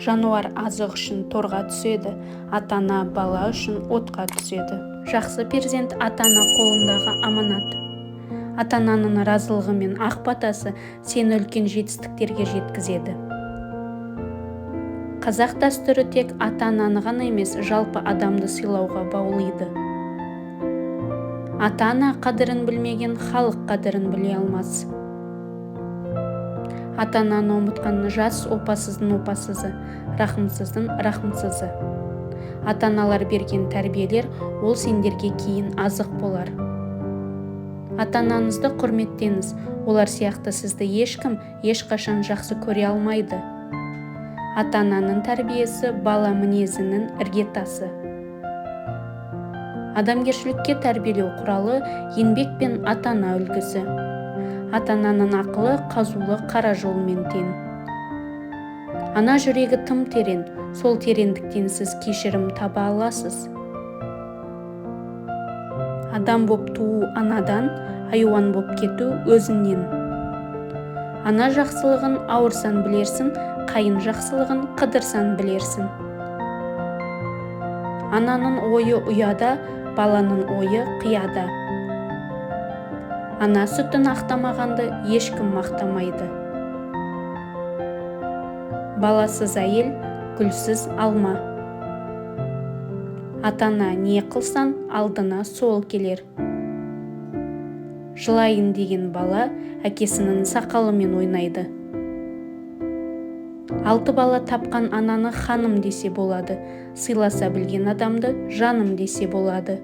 Жануар азық үшін торға түседі, ата-ана бала үшін отқа түседі. Жақсы перзент ата-ана қолындағы аманат. Ата-ананың разылығы мен ақ батасы сені үлкен жетістіктерге жеткізеді. Қазақ дәстүрі тек ата-ананы ғана емес, жалпы адамды сыйлауға баулиды. Ата-ана қадірін білмеген халық қадірін біле алмас. Ата-ананы ұмытқан жас опасыздың опасызы, рахымсыздың рахымсызы. Ата-аналар берген тәрбиелер ол сендерге кейін азық болар. Ата-анаңызды құрметтеңіз, олар сияқты сізді ешкім ешқашан жақсы көре алмайды. Ата-ананың тәрбиесі бала мінезінің іргетасы. Адамгершілікке тәрбиелеу құралы еңбек пен ата-ана үлгісі. Ата-ананың ақылы қазулы қара жолмен тең. Ана жүрегі тым терең, сол тереңдіктен сіз кешірім таба аласыз. Адам боп туу анадан, айуан боп кету өзінен. Ана жақсылығын ауырсан білерсің, қайын жақсылығын қыдырсан білерсің. Ананың ойы ұяда, баланың ойы қияда. Ана сүтін ақтамағанды ешкім мақтамайды. Баласыз әйел, гүлсіз алма. Ата-ана не қылсан, алдына сол келер. Жылайын деген бала әкесінің сақалымен ойнайды. 6 бала тапқан ананы ханым десе болады, сыйласа білген адамды жаным десе болады.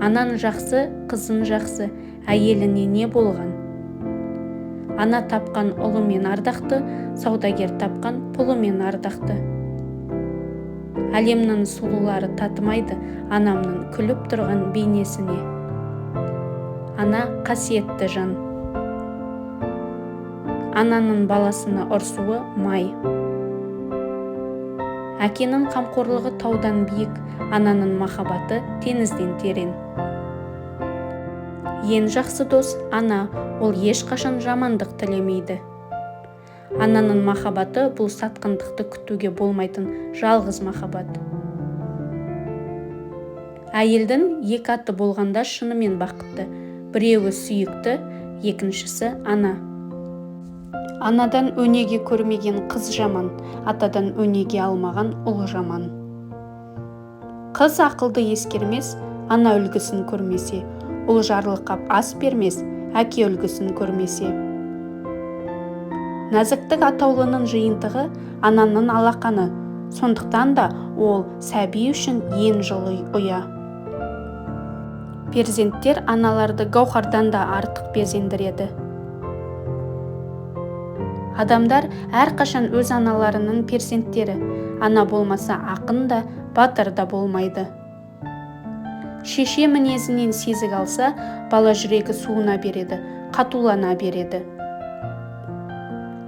Анаң жақсы, қызың жақсы, әйеліне не болған? Ана тапқан ұлымен ардақты, саудагер тапқан пұлымен ардақты. Әлемнің сұлулары татымайды анамның күліп тұрған бейнесіне. Ана қасиетті жан. Ананың баласына ұрсуы май. Әкенің қамқорлығы таудан биік, ананың махаббаты теңізден терең. Ең жақсы дос ана, ол ешқашан жамандық тілемейді. Ананың махаббаты бұл сатқындықты күтуге болмайтын жалғыз махаббат. Әйелдің 2 аты болғанда шынымен бақытты. Біреуі сүйікті, екіншісі ана. Анадан өнеге көрмеген қыз жаман, атадан өнеге алмаған ұл жаман. Қыз ақылды ескермес, ана үлгісін көрмесе, ұл жарылқап ас бермес, әке үлгісін көрмесе. Нәзіктік атаулының жиынтығы ананың алақаны, сондықтан да ол сәби үшін ең жылы ұя. Перзенттер аналарды гауһардан да артық безендіреді. Адамдар әрқашан өз аналарының перзенттері, ана болмаса ақын да, батыр да болмайды. Шеше мінезінен сезік алса, бала жүрегі суына береді, қатулана береді.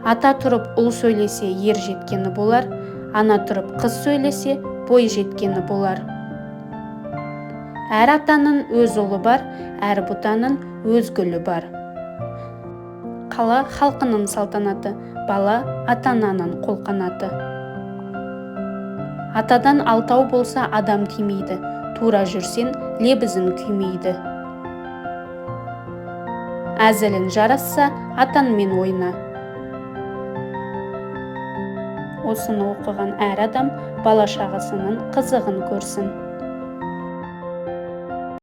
Ата тұрып ұл сөйлесе ер жеткені болар, ана тұрып қыз сөйлесе бой жеткені болар. Әр атаның өз ұлы бар, әр бұтаның өз гүлі бар. Қала халқының салтанаты, бала ата-ананың қолқанаты. Атадан 6 болса адам тимейді, тура жүрсен лебізін күймейді. Әзілін жарасса атанмен ойна. Осыны оқыған әр адам бала шағасының қызығын көрсін.